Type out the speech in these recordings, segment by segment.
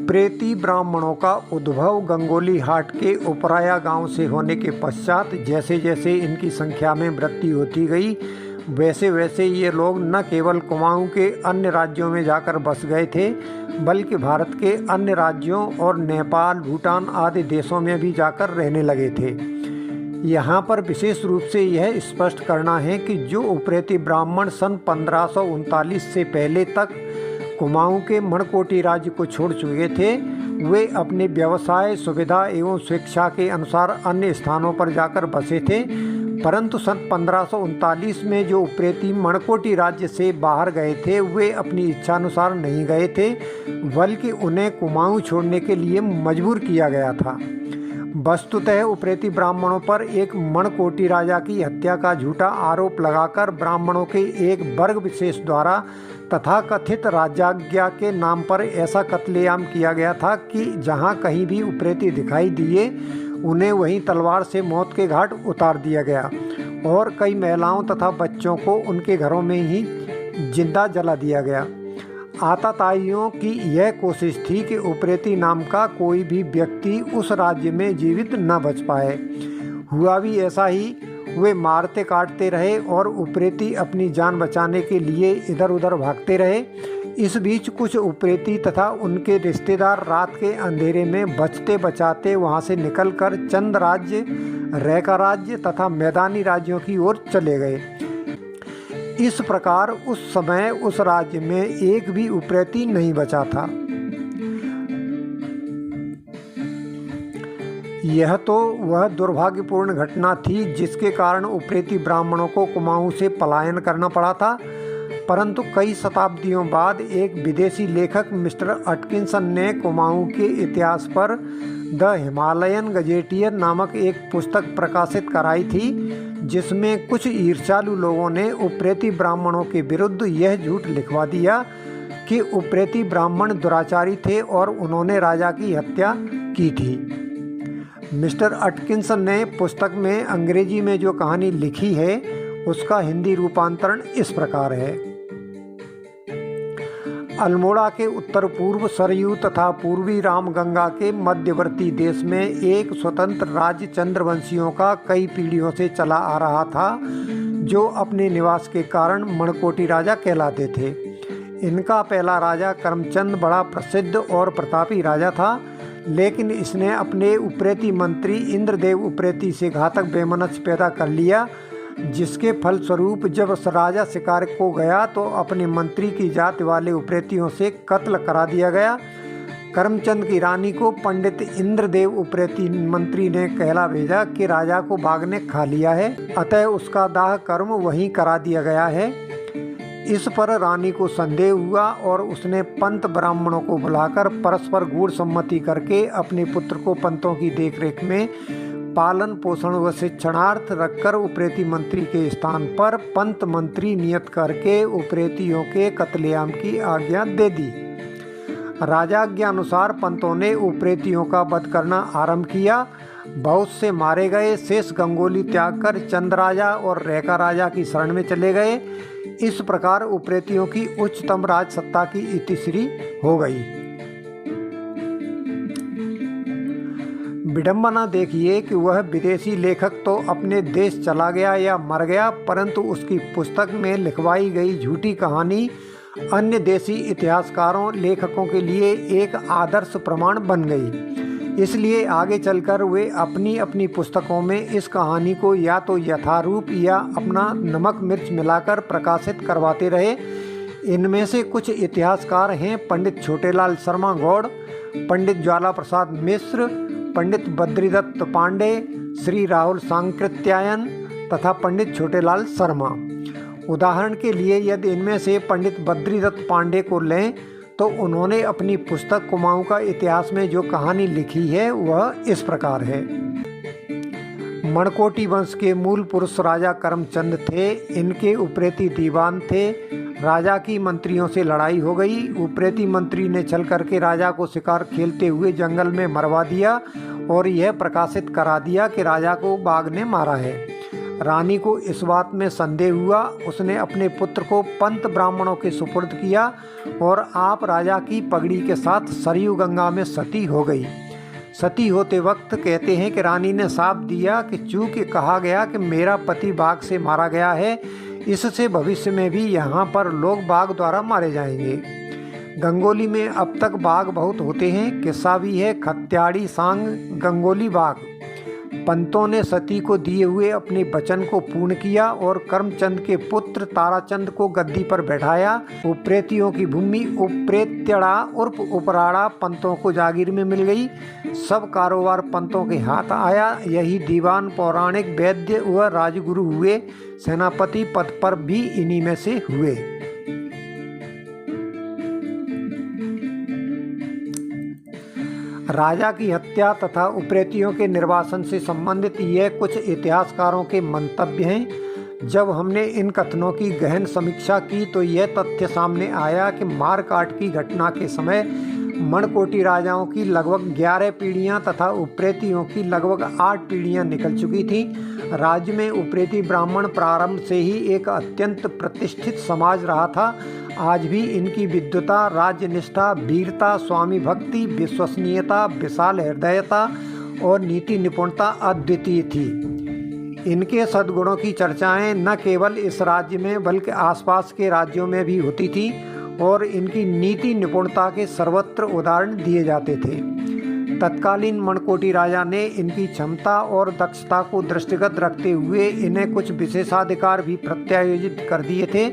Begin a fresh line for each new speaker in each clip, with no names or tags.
उप्रेती ब्राह्मणों का उद्भव गंगोली हाट के उपराया गांव से होने के पश्चात जैसे जैसे इनकी संख्या में वृद्धि होती गई, वैसे वैसे ये लोग न केवल कुमाऊं के अन्य राज्यों में जाकर बस गए थे, बल्कि भारत के अन्य राज्यों और नेपाल, भूटान आदि देशों में भी जाकर रहने लगे थे। यहाँ पर विशेष रूप से यह स्पष्ट करना है कि जो उप्रेती ब्राह्मण सन 1539 से पहले तक कुमाऊं के मणकोटी राज्य को छोड़ चुके थे, वे अपने व्यवसाय, सुविधा एवं स्वेच्छा के अनुसार अन्य स्थानों पर जाकर बसे थे। परंतु सन 1539 में जो उप्रेती मणकोटी राज्य से बाहर गए थे, वे अपनी इच्छानुसार नहीं गए थे, बल्कि उन्हें कुमाऊं छोड़ने के लिए मजबूर किया गया था। वस्तुतः उप्रेती ब्राह्मणों पर एक मणकोटी राजा की हत्या का झूठा आरोप लगाकर ब्राह्मणों के एक वर्ग विशेष द्वारा तथाकथित राजाज्ञा के नाम पर ऐसा कत्लेआम किया गया था कि जहां कहीं भी उप्रेती दिखाई दिए, उन्हें वहीं तलवार से मौत के घाट उतार दिया गया और कई महिलाओं तथा बच्चों को उनके घरों में ही जिंदा जला दिया गया। आताताइयों की यह कोशिश थी कि उप्रेती नाम का कोई भी व्यक्ति उस राज्य में जीवित न बच पाए। हुआ भी ऐसा ही। वे मारते काटते रहे और उप्रेती अपनी जान बचाने के लिए इधर उधर भागते रहे। इस बीच कुछ उप्रेती तथा उनके रिश्तेदार रात के अंधेरे में बचते बचाते वहां से निकलकर चंद राज्य, रैका राज्य तथा मैदानी राज्यों की ओर चले गए। इस प्रकार उस समय उस राज्य में एक भी उप्रेती नहीं बचा था। यह तो वह दुर्भाग्यपूर्ण घटना थी जिसके कारण उप्रेती ब्राह्मणों को कुमाऊं से पलायन करना पड़ा था। परंतु कई शताब्दियों बाद एक विदेशी लेखक मिस्टर अटकिंसन ने कुमाऊं के इतिहास पर द हिमालयन गजेटियर नामक एक पुस्तक प्रकाशित कराई थी, जिसमें कुछ ईर्ष्यालु लोगों ने उप्रेती ब्राह्मणों के विरुद्ध यह झूठ लिखवा दिया कि उप्रेती ब्राह्मण दुराचारी थे और उन्होंने राजा की हत्या की थी। मिस्टर अटकिंसन ने पुस्तक में अंग्रेजी में जो कहानी लिखी है, उसका हिंदी रूपांतरण इस प्रकार है। अल्मोड़ा के उत्तर पूर्व सरयू तथा पूर्वी रामगंगा के मध्यवर्ती देश में एक स्वतंत्र राज्य चंद्रवंशियों का कई पीढ़ियों से चला आ रहा था, जो अपने निवास के कारण मणकोटी राजा कहलाते थे। इनका पहला राजा करमचंद बड़ा प्रसिद्ध और प्रतापी राजा था, लेकिन इसने अपने उप्रेती मंत्री इंद्रदेव उप्रेती से घातक वैमनस्य पैदा कर लिया, जिसके फलस्वरूप जब राजा शिकार को गया तो अपने मंत्री की जाति वाले उप्रेतियों से कत्ल करा दिया गया। करमचंद की रानी को पंडित इंद्रदेव उप्रेती मंत्री ने कहला भेजा कि राजा को बाघ ने खा लिया है, अतः उसका दाह कर्म वहीं करा दिया गया है। इस पर रानी को संदेह हुआ और उसने पंत ब्राह्मणों को बुलाकर परस्पर गूढ़ सम्मति करके अपने पुत्र को पंतों की देखरेख में पालन पोषण व शिक्षणार्थ रखकर उप्रेती मंत्री के स्थान पर पंत मंत्री नियत करके उप्रेतियों के कत्लेआम की आज्ञा दे दी। राजाज्ञानुसार पंतों ने उप्रेतियों का वध करना आरंभ किया। बहुत से मारे गए, शेष गंगोली त्याग कर चंद राजा और रैका राजा की शरण में चले गए। इस प्रकार उप्रेतियों की उच्चतम राज सत्ता की इतिश्री हो गई। विडंबना देखिए कि वह विदेशी लेखक तो अपने देश चला गया या मर गया, परंतु उसकी पुस्तक में लिखवाई गई झूठी कहानी अन्य देशी इतिहासकारों, लेखकों के लिए एक आदर्श प्रमाण बन गई। इसलिए आगे चलकर वे अपनी अपनी पुस्तकों में इस कहानी को या तो यथारूप या अपना नमक मिर्च मिलाकर प्रकाशित करवाते रहे। इनमें से कुछ इतिहासकार हैं पंडित छोटेलाल शर्मा गौड़, पंडित ज्वाला प्रसाद मिश्र, पंडित बद्रीदत्त पांडे, श्री राहुल सांकृत्यायन तथा पंडित छोटेलाल शर्मा। उदाहरण के लिए यदि इनमें से पंडित बद्रीदत्त पांडे को लें तो उन्होंने अपनी पुस्तक कुमाऊं का इतिहास में जो कहानी लिखी है वह इस प्रकार है। मणकोटी वंश के मूल पुरुष राजा करमचंद थे। इनके उप्रेती दीवान थे। राजा की मंत्रियों से लड़ाई हो गई। उप्रेती मंत्री ने चल करके राजा को शिकार खेलते हुए जंगल में मरवा दिया और यह प्रकाशित करा दिया कि राजा को बाघ ने मारा है। रानी को इस बात में संदेह हुआ। उसने अपने पुत्र को पंत ब्राह्मणों के सुपुर्द किया और आप राजा की पगड़ी के साथ सरयू गंगा में सती हो गई। सती होते वक्त कहते हैं कि रानी ने शाप दिया कि चूंकि कहा गया कि मेरा पति बाघ से मारा गया है, इससे भविष्य में भी यहाँ पर लोग बाघ द्वारा मारे जाएंगे। गंगोली में अब तक बाघ बहुत होते हैं। किस्सा भी है खत्याड़ी सांग गंगोली बाघ। पंतों ने सती को दिए हुए अपने वचन को पूर्ण किया और करमचंद के पुत्र ताराचंद को गद्दी पर बैठाया। उप्रेतियों की भूमि उप्रेत्यड़ा उर्फ उपराड़ा पंतों को जागीर में मिल गई। सब कारोबार पंतों के हाथ आया। यही दीवान, पौराणिक, वैद्य व राजगुरु हुए। सेनापति पद पर भी इन्हीं में से हुए। राजा की हत्या तथा उप्रेतियों के निर्वासन से संबंधित ये कुछ इतिहासकारों के मंतव्य हैं। जब हमने इन कथनों की गहन समीक्षा की तो यह तथ्य सामने आया कि मारकाट की घटना के समय मणकोटी राजाओं की लगभग 11 पीढ़ियां तथा उप्रेतियों की लगभग 8 पीढ़ियां निकल चुकी थीं। राज्य में उप्रेती ब्राह्मण प्रारंभ से ही एक अत्यंत प्रतिष्ठित समाज रहा था। आज भी इनकी विद्वता, राज्यनिष्ठा, वीरता, स्वामी भक्ति, विश्वसनीयता, विशाल हृदयता और नीति निपुणता अद्वितीय थी। इनके सद्गुणों की चर्चाएं न केवल इस राज्य में बल्कि आसपास के राज्यों में भी होती थी और इनकी नीति निपुणता के सर्वत्र उदाहरण दिए जाते थे। तत्कालीन मणकोटी राजा ने इनकी क्षमता और दक्षता को दृष्टिगत रखते हुए इन्हें कुछ विशेषाधिकार भी प्रत्यायोजित कर दिए थे।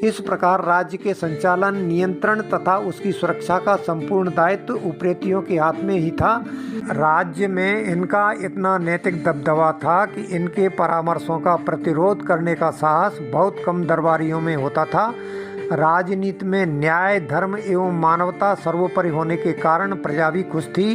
इस प्रकार राज्य के संचालन, नियंत्रण तथा उसकी सुरक्षा का संपूर्ण दायित्व उप्रेतियों के हाथ में ही था। राज्य में इनका इतना नैतिक दबदबा था कि इनके परामर्शों का प्रतिरोध करने का साहस बहुत कम दरबारियों में होता था। राजनीति में न्याय, धर्म एवं मानवता सर्वोपरि होने के कारण प्रजा भी खुश थी।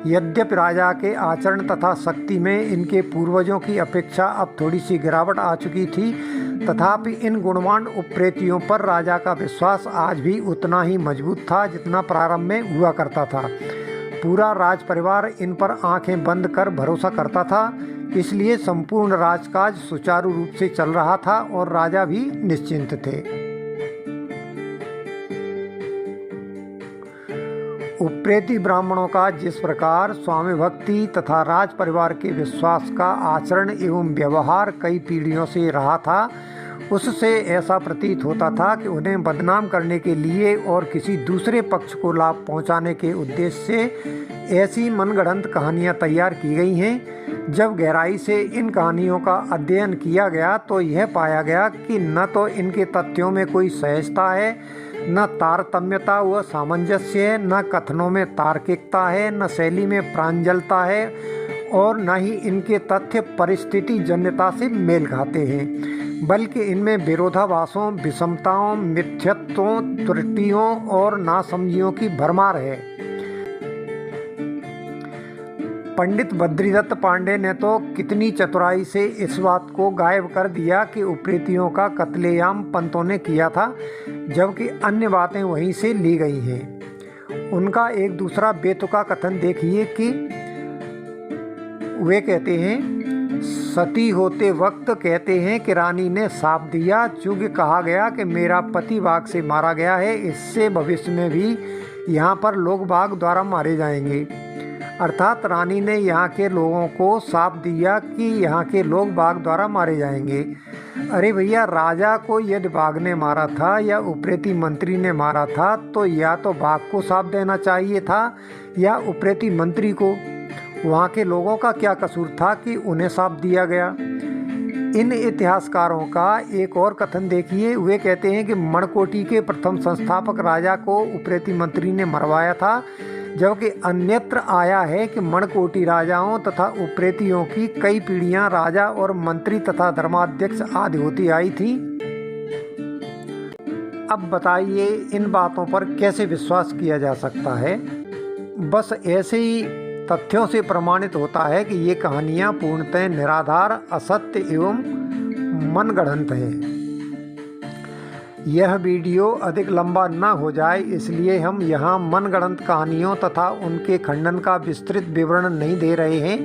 यद्यपि राजा के आचरण तथा शक्ति में इनके पूर्वजों की अपेक्षा अब थोड़ी सी गिरावट आ चुकी थी, तथापि इन गुणवान उप्रेतियों पर राजा का विश्वास आज भी उतना ही मजबूत था जितना प्रारंभ में हुआ करता था। पूरा राज परिवार इन पर आंखें बंद कर भरोसा करता था, इसलिए संपूर्ण राजकाज सुचारू रूप से चल रहा था और राजा भी निश्चिंत थे। उप्रेती ब्राह्मणों का जिस प्रकार स्वामी भक्ति तथा राज परिवार के विश्वास का आचरण एवं व्यवहार कई पीढ़ियों से रहा था, उससे ऐसा प्रतीत होता था कि उन्हें बदनाम करने के लिए और किसी दूसरे पक्ष को लाभ पहुंचाने के उद्देश्य से ऐसी मनगढ़ंत कहानियां तैयार की गई हैं। जब गहराई से इन कहानियों का अध्ययन किया गया तो यह पाया गया कि न तो इनके तथ्यों में कोई सहजता है, न तारतम्यता व सामंजस्य है, न कथनों में तार्किकता है, न शैली में प्रांजलता है और न ही इनके तथ्य परिस्थिति जन्यता से मेल खाते हैं, बल्कि इनमें विरोधाभासों, विषमताओं, मिथ्यत्वों, त्रुटियों और नासमझियों की भरमार है। पंडित बद्रीदत्त पांडे ने तो कितनी चतुराई से इस बात को गायब कर दिया कि उप्रेतियों का कत्लेआम पंतों ने किया था, जबकि अन्य बातें वहीं से ली गई हैं। उनका एक दूसरा बेतुका कथन देखिए कि वे कहते हैं, सती होते वक्त कहते हैं कि रानी ने शाप दिया, चूँकि कहा गया कि मेरा पति बाघ से मारा गया है, इससे भविष्य में भी यहाँ पर लोग बाघ द्वारा मारे जाएंगे। अर्थात रानी ने यहाँ के लोगों को शाप दिया कि यहाँ के लोग बाघ द्वारा मारे जाएंगे। अरे भैया, राजा को यदि बाघ ने मारा था या उप्रेती मंत्री ने मारा था तो या तो बाघ को शाप देना चाहिए था या उप्रेती मंत्री को। वहाँ के लोगों का क्या कसूर था कि उन्हें शाप दिया गया। इन इतिहासकारों का एक और कथन देखिए। वे कहते हैं कि मणकोटी के प्रथम संस्थापक राजा को उप्रेती मंत्री ने मरवाया था, जबकि अन्यत्र आया है कि मणकोटी राजाओं तथा उप्रेतियों की कई पीढ़ियां राजा और मंत्री तथा धर्माध्यक्ष आदि होती आई थी। अब बताइए, इन बातों पर कैसे विश्वास किया जा सकता है? बस ऐसे ही तथ्यों से प्रमाणित होता है कि ये कहानियाँ पूर्णतः निराधार, असत्य एवं मनगढ़ंत है। यह वीडियो अधिक लंबा न हो जाए इसलिए हम यहाँ मनगढ़ंत कहानियों तथा उनके खंडन का विस्तृत विवरण नहीं दे रहे हैं।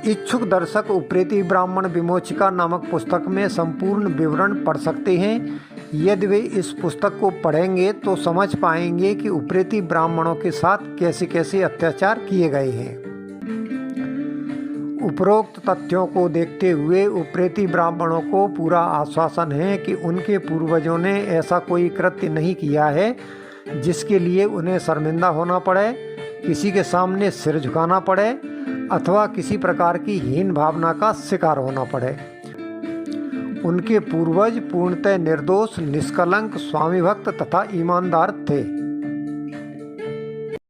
इच्छुक दर्शक उप्रेती ब्राह्मण विमोचिका नामक पुस्तक में संपूर्ण विवरण पढ़ सकते हैं। यदि वे इस पुस्तक को पढ़ेंगे तो समझ पाएंगे कि उप्रेती ब्राह्मणों के साथ कैसे कैसे अत्याचार किए गए हैं। उपरोक्त तथ्यों को देखते हुए उप्रेती ब्राह्मणों को पूरा आश्वासन है कि उनके पूर्वजों ने ऐसा कोई कृत्य नहीं किया है जिसके लिए उन्हें शर्मिंदा होना पड़े, किसी के सामने सिर झुकाना पड़े अथवा किसी प्रकार की हीन भावना का शिकार होना पड़े। उनके पूर्वज पूर्णतः निर्दोष, निष्कलंक, स्वामीभक्त तथा ईमानदार थे।